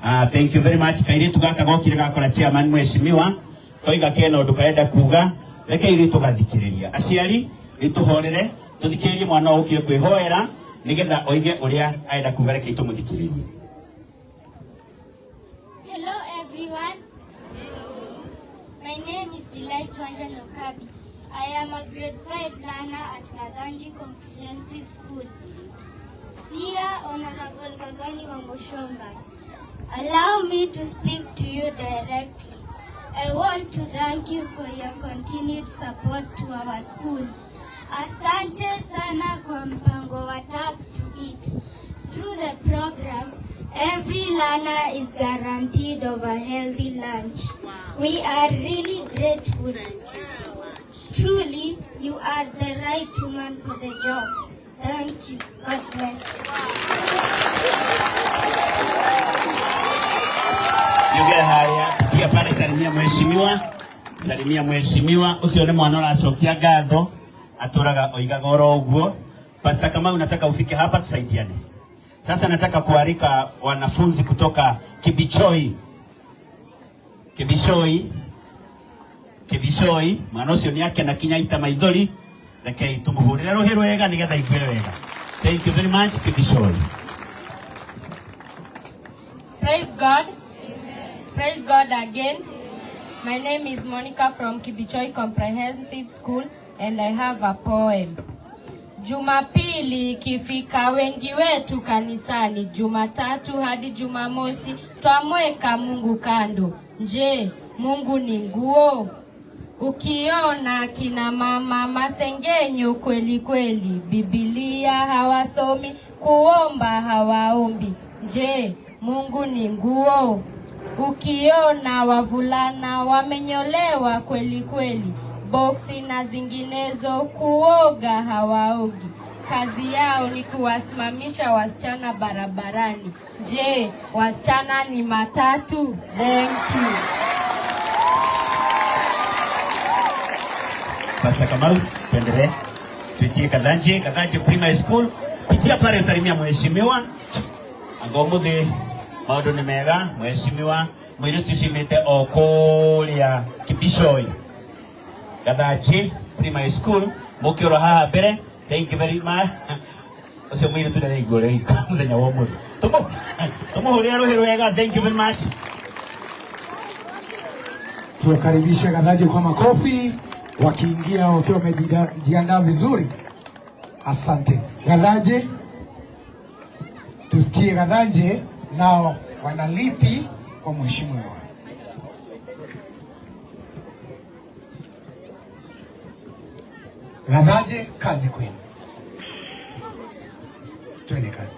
Thank you very much. Kairi tugaka gokire gakora chairman mheshimiwa. Toiga keno ndukaenda kuga. Reke iri tugathikiriria. Aciari ituhorere tuthikiririe mwana ukire kwihoera nigetha oige uria aenda kuga reke itumuthikiririe. Hello everyone. My name is Delight Wanja Nokabi. I am a grade 5 learner at Nadhanji Comprehensive School. Dear Honorable Gagani Wamboshomba, allow me to speak to you directly. I want to thank you for your continued support to our schools. Asante sana kwa mpango wa Tap to Eat. Through the program, every learner is guaranteed of a healthy lunch. We are really grateful. Thank you so much. Truly, you are the right woman for the job. Thank you. God bless you. Yugera haria tia pale salimia mheshimiwa. Salimia mheshimiwa. Usione mwana aracokia ngatho aturaga oigaga oro uguo. Pastor kama unataka ufike hapa tusaidiane. Sasa nataka kualika wanafunzi kutoka Kibichoi. Kibichoi, mwana ucio ni yake na kinyaita maithori. Reke tumuhurire ruhi rwega nigetha igwe wega. Thank you very much, Kibichoi. Praise God. Amen. Praise God again. Amen. My name is Monica from Kibichoi Comprehensive School and I have a poem. Jumapili ikifika wengi wetu kanisani, Jumatatu hadi Jumamosi twamweka Mungu kando. Je, Mungu ni nguo? Ukiona kina mama masengenyo kweli kweli, Biblia hawasomi, kuomba hawaombi. Je, Mungu ni nguo? Ukiona wavulana wamenyolewa kweli kweli, boksi na zinginezo, kuoga hawaogi. Kazi yao ni kuwasimamisha wasichana barabarani. Je, wasichana ni matatu? Thank you. Pastor Kamau, tuendelee. Tuitie Kadhanji Primary School. Pitia pale salimia mheshimiwa. Angomuthe maundu ni mega mheshimiwa. Mwiru tucimite okuria Kibichoi. Kadhanji Primary School. Mukioro haha mbere. Thank you very much. Ucio mwiru tunere igore muthenya wa umuthi. Tumuhuria ruhi rwega. Thank you very much. Tuwakaribishe Kadhanji kwa makofi. Wakiingia wakiwa wamejiandaa vizuri. Asante. Kadhanji, tusikie Kadhanji nao wanalipi kwa mheshimiwa. Kadhanji, kazi kwenu. Twende kazi.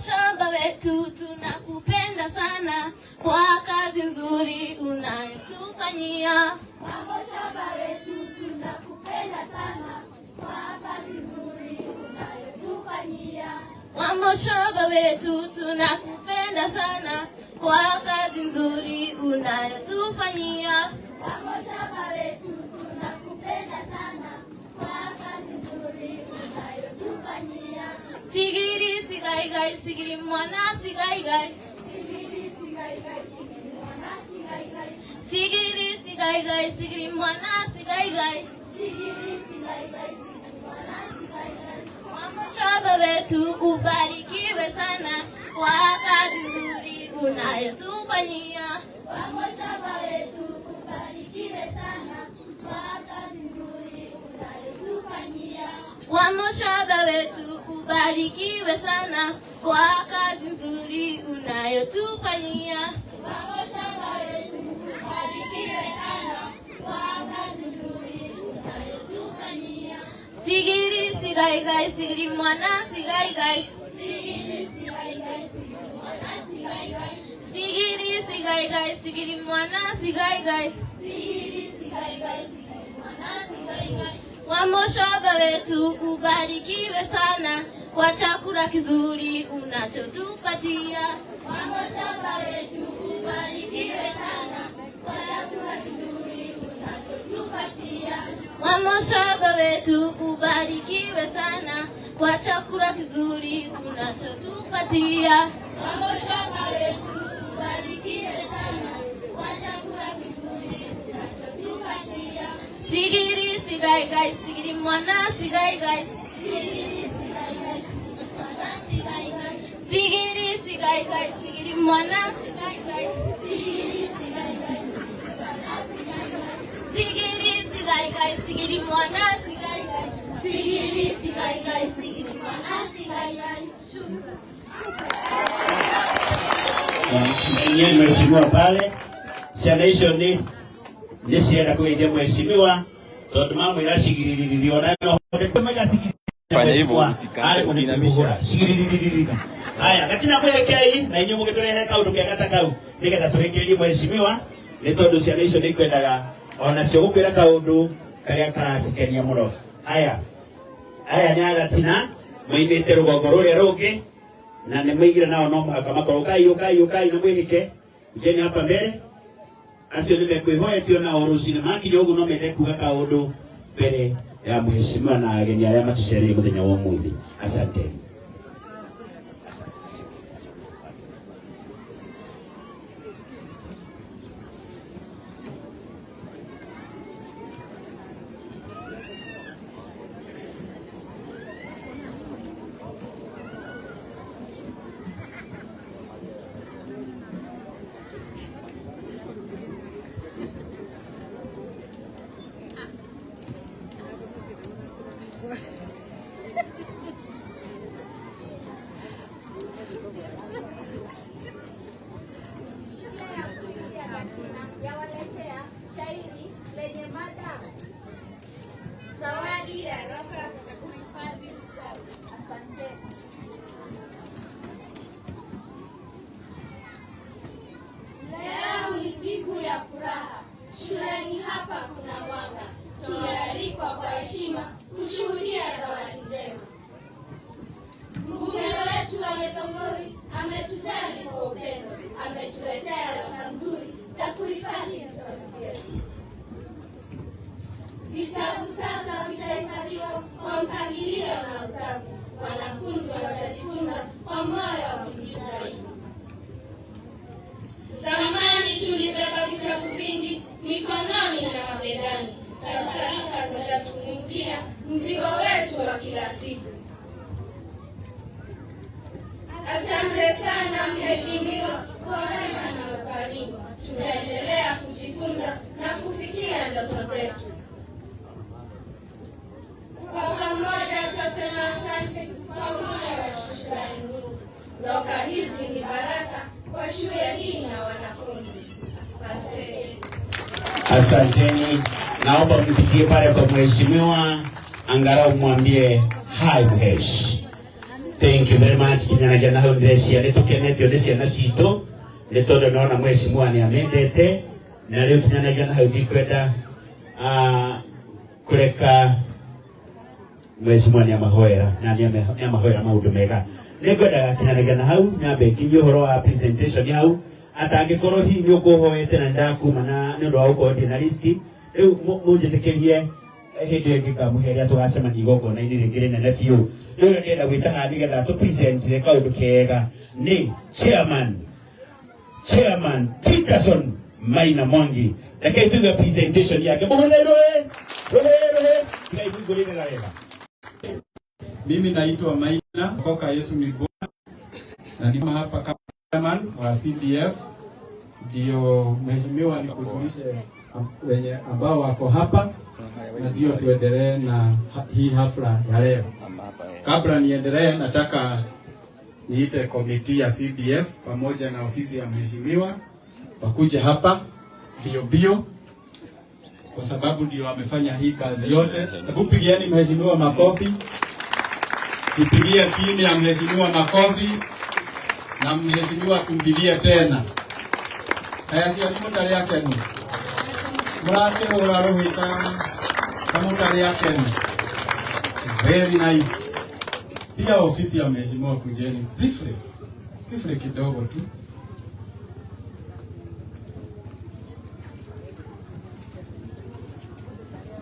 Shamba wetu tunakupenda sana kwa kazi nzuri unayotufanyia. Mambo shamba wetu tunakupenda sana kwa kazi nzuri unayotufanyia. Mambo shamba wetu tunakupenda sana kwa kazi nzuri unayotufanyia. Mambo shamba wetu tunakupenda sana kwa kazi nzuri unayotufanyia. Sigiri sigai gai sigiri mwana sigai gai. Sigiri sigai gai sigiri mwana sigai gai. Sigiri sigai gai sigiri mwana sigai gai. Sigiri sigai gai sigiri mwana sigai gai. Mambo shamba wetu ubarikiwe sana kwa kazi nzuri unayotufanyia. Mambo shamba wetu ubarikiwe sana kwa kazi nzuri unayotufanyia. Mambo shamba wetu ubarikiwe sana kwa kazi nzuri unayotufanyia. Mambo shamba wetu ubarikiwe sana kwa kazi nzuri unayotufanyia. Sigiri sigai gai sigiri mwana sigai gai. Sigiri sigai gai sigiri mwana sigai gai. Sigiri sigai gai sigiri mwana sigai gai. Sigiri sigai gai sigiri mwana sigai gai. Mambo shamba wetu ubarikiwe sana kwa chakula kizuri unachotupatia. Mambo shamba wetu ubarikiwe sana kwa chakula kizuri unachotupatia. Mambo shamba wetu ubarikiwe sana kwa chakula kizuri unachotupatia. Mambo shamba wetu ubarikiwe sana kwa chakula kizuri unachotupatia. Sigiri sigai gai, sigiri mwana sigai gai. Sigiri sigai gai, sigiri mwana sigai gai. Sigiri sigai gai, sigiri mwana sigai gai. Sigiri sigai gai, sigiri sigai gai, sigiri mwana sigai gai. Sigiri sigai gai, sigiri mwana sigai gai. Mshindanie mheshimiwa pale. Ciana icio nĩ cienda kũgeithia mheshimiwa tondũ mamwĩra cigirĩrĩrio nayo fanya hivyo usikinamisha cigirĩrĩrio. Haya, gatina mwekei na inyuĩ mũgĩtũrehere kaũndũ kega ta kau nĩgetha tũrĩkĩrĩrie mheshimiwa nĩ tondũ ciana icio nĩ ikwendaga onacio gũkwĩra kaũndũ karĩa karacikenia mũno. Haya nĩ agatina moimĩte rũgongo rũrĩa rũngĩ na nĩ moigire nao no mũhaka makorwo ukai na mwĩhĩke njeni hapa mbere. Acio nĩ mekwĩhoetio nao rũciinĩ makinya ũguo no mende kuga kaũndũ mbere ya mheshimiwa na ageni arĩa matucereire mũthenya wa ũmũthĩ. Asante. Shuleni hapa kuna mwanga, tumealikwa kwa heshima kushuhudia zawadi njema. Mbunge wetu wa Githunguri ametujali kwa upendo, ametuletea lata nzuri za kuhifadhi vitabu vyetu. Vitabu sasa vitahifadhiwa kwa mpangilio na usafi. Wanafunzi watajifunza kwa moyo wa bidii zaidi. Zamani tulibeba vitabu vingi mikononi na mabegani. Sasa rika zitatupunguzia mzigo wetu wa kila siku. Asante sana mheshimiwa kwa wema na ukarimu. Tutaendelea kujifunza na kufikia ndoto zetu. Kwa pamoja tutasema asante kwa moyo wa shukrani. Loka hizi ni baraka kwa shule hii na wanafunzi. Asante. Asanteni. Naomba mpigie pale kwa mheshimiwa angalau mwambie hi Buhesh. Thank you very much. Kinyana jana hao ndesia netukenetio ndesia na cito netondo naona mheshimiwa ni amendete na leo kinyana jana hao ndikwenda kureka mheshimiwa ni amahoera na ni amahoera maundu mega nekwenda kinyana jana hao nyambe kinyo horo wa presentation yao atangĩkorwo hihi nĩ ũkũhoete na ndakuma na nĩ ũndũ wa coordinaristi rĩu mũnjĩtĩkĩrie hĩndĩ ĩyo ngĩkamũhe rĩrĩa tũgacemania igongona-inĩ rĩngĩ rĩnene biũ. Rĩu ndĩrenda gwĩta haha nĩgetha tũpresentire kaũndũ kega nĩ Chairman Peterson Maina Mwangi. Rekei tuge presentation yake. Mũhũrĩrwe tiga iguingũrĩre wega. Mimi naitwa Maina kutoka Yesu Miguna na niko hapa kama chairman wa CDF. Ndio mheshimiwa nikujulishe wenye ambao wako hapa na ndio tuendelee na hii hafla ya leo. Kabla niendelee, nataka niite komiti ya CDF pamoja na ofisi ya mheshimiwa wakuje hapa bio kwa sababu ndio wamefanya hii kazi yote. Hebu pigieni mheshimiwa makofi. Tupigie timu ya mheshimiwa makofi na mheshimiwa kumpigie tena. Haya sio mtali yake ni. Mrate ora rohita kama mtali yake ni. Very nice. Pia ofisi ya mheshimiwa kujeni briefly kidogo tu.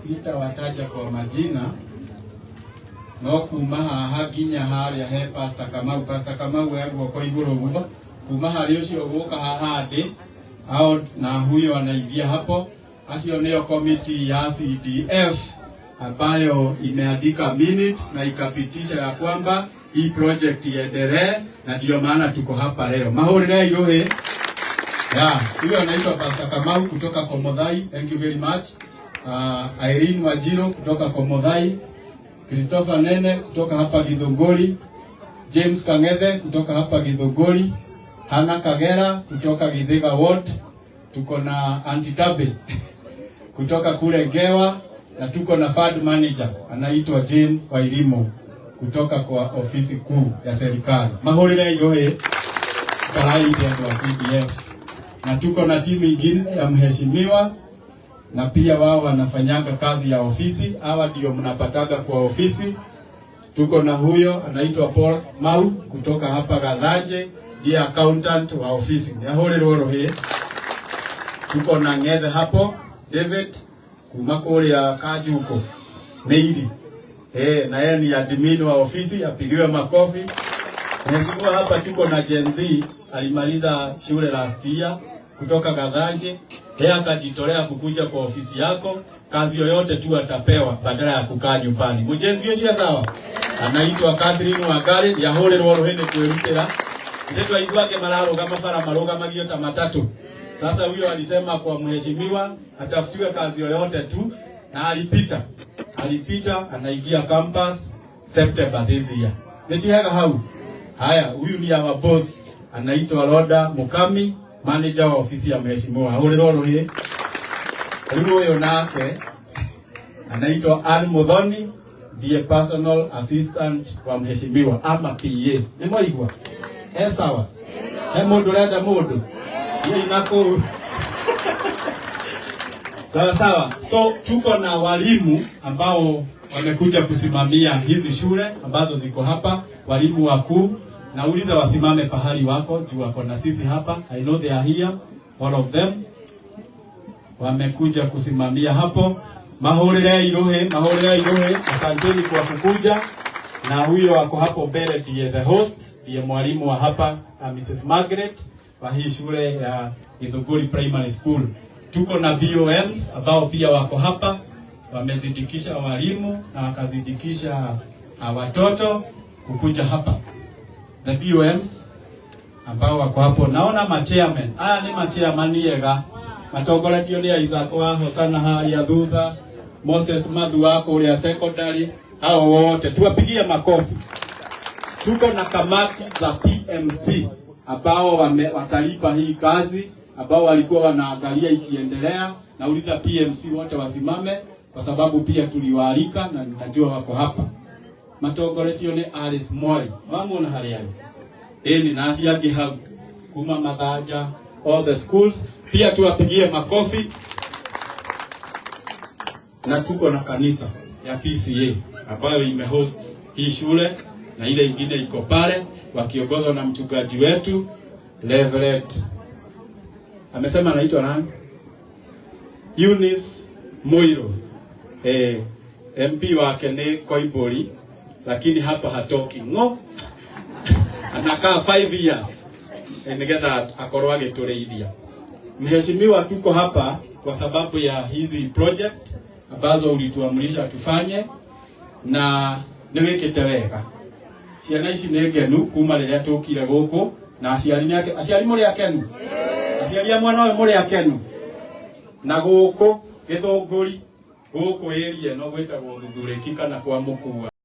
Sitawataja kwa majina, no kuma haha nginya haria he Pastor Kamau yagwo kwa iguru guba kuma haria ucio guka haha ndi hao na huyo anaingia hapo. Asio neo committee ya CDF ambayo imeandika minute na ikapitisha ya kwamba hii project iendelee, na ndio maana tuko hapa leo. Mahorera irohe. Huyo anaitwa Pastor Kamau kutoka Komodhai. Thank you very much. Irene Wajiro kutoka Komodhai, Christopher Nene kutoka hapa Githunguri, James Kang'ethe kutoka hapa Githunguri, Hana Kagera kutoka Githiga Ward, tuko na Antitabe kutoka kule Gewa, na tuko na fund manager anaitwa Jane Wairimo kutoka kwa ofisi kuu ya serikali. Mahorera irohe karai ya CDF. Na tuko na timu nyingine ya mheshimiwa, na pia wao wanafanyanga kazi ya ofisi. Hawa ndio mnapataga kwa ofisi. Tuko na huyo anaitwa Paul Mau kutoka hapa Gathaje, ndiye accountant wa ofisi. Mahorera irohe. Tuko na Ng'ethe hapo David kuma kuria Kajuko Meiri. Na yeye ni admin wa ofisi, apigiwe makofi. Mheshimiwa hapa tuko na Gen Z, alimaliza shule last year kutoka Gathaje. Yeye akajitolea kukuja kwa ofisi yako, kazi yoyote tu atapewa badala ya kukaa nyumbani. Mjenzi yoshia sawa. Anaitwa Catherine Wangari ya hole rworo hende kwirutira. Ndio aigwake malaro kama fara maroga magio ta matatu. Sasa huyo alisema kwa mheshimiwa atafutiwe kazi yoyote tu, na alipita anaingia campus September this year. Netihaga hau. Haya, huyu ni our boss anaitwa Roda Mukami, manager wa ofisi ya mheshimiwa. Horero hii. Huyo nake anaitwa Ann Muthoni, ndiye personal assistant wa mheshimiwa ama PA. Ni mwaigwa? Sawa. Mundu renda mundu. Yeye nako sawa. So tuko na walimu ambao wamekuja kusimamia hizi shule ambazo ziko hapa, walimu wakuu. Nauliza wasimame pahali wako, juu wako na sisi hapa. I know they are here, all of them. Wamekuja kusimamia hapo. Mahorera irohe. Asanteni kwa kukuja. Na huyo wako hapo mbele ndiye the host, ndiye mwalimu wa hapa, Mrs. Margaret wa hii shule ya Githunguri Primary School. Tuko na BOMs ambao pia wako hapa, wamezidikisha walimu na wakazidikisha watoto kukuja hapa. The BOMs ambao wako hapo, naona machairman. Ni machairman yega. Matongoretio ni Isaac wa Hosana haya thutha, Moses Madhu wako ule secondary, hao wote tuwapigie makofi. Tuko na kamati za PMC ambao watalipa hii kazi, ambao walikuwa wanaangalia ikiendelea. Nauliza PMC wote wasimame kwa sababu pia tuliwaalika na ninajua wako hapa. Matongoretio ni Alice Moi. Wamona haliani. Ni nasi yake hau kuma Mathaja, all the schools. Pia tuwapigie makofi. Na tuko na kanisa ya PCA ambayo imehost hii shule, na ile ingine iko pale wakiongozwa na mchungaji wetu Reverend, amesema anaitwa nani? Eunice Moiro. MP wake ni Koibori, lakini hapa hatoki ngo. Anakaa 5 years. Nigetha akorwa agitureithia. Mheshimiwa, tuko hapa kwa sababu ya hizi project ambazo ulituamrisha tufanye, na niwekete wega. Ciana ici nĩ ngenu kuma rĩrĩa tũkire gũkũ, na aciari mũrĩ akenu. Aciari mwana ũyũ mũrĩ akenu. Na gũkũ Githunguri, gũkũ area no gwĩtagwo Githurĩki kana kwa Mũkua.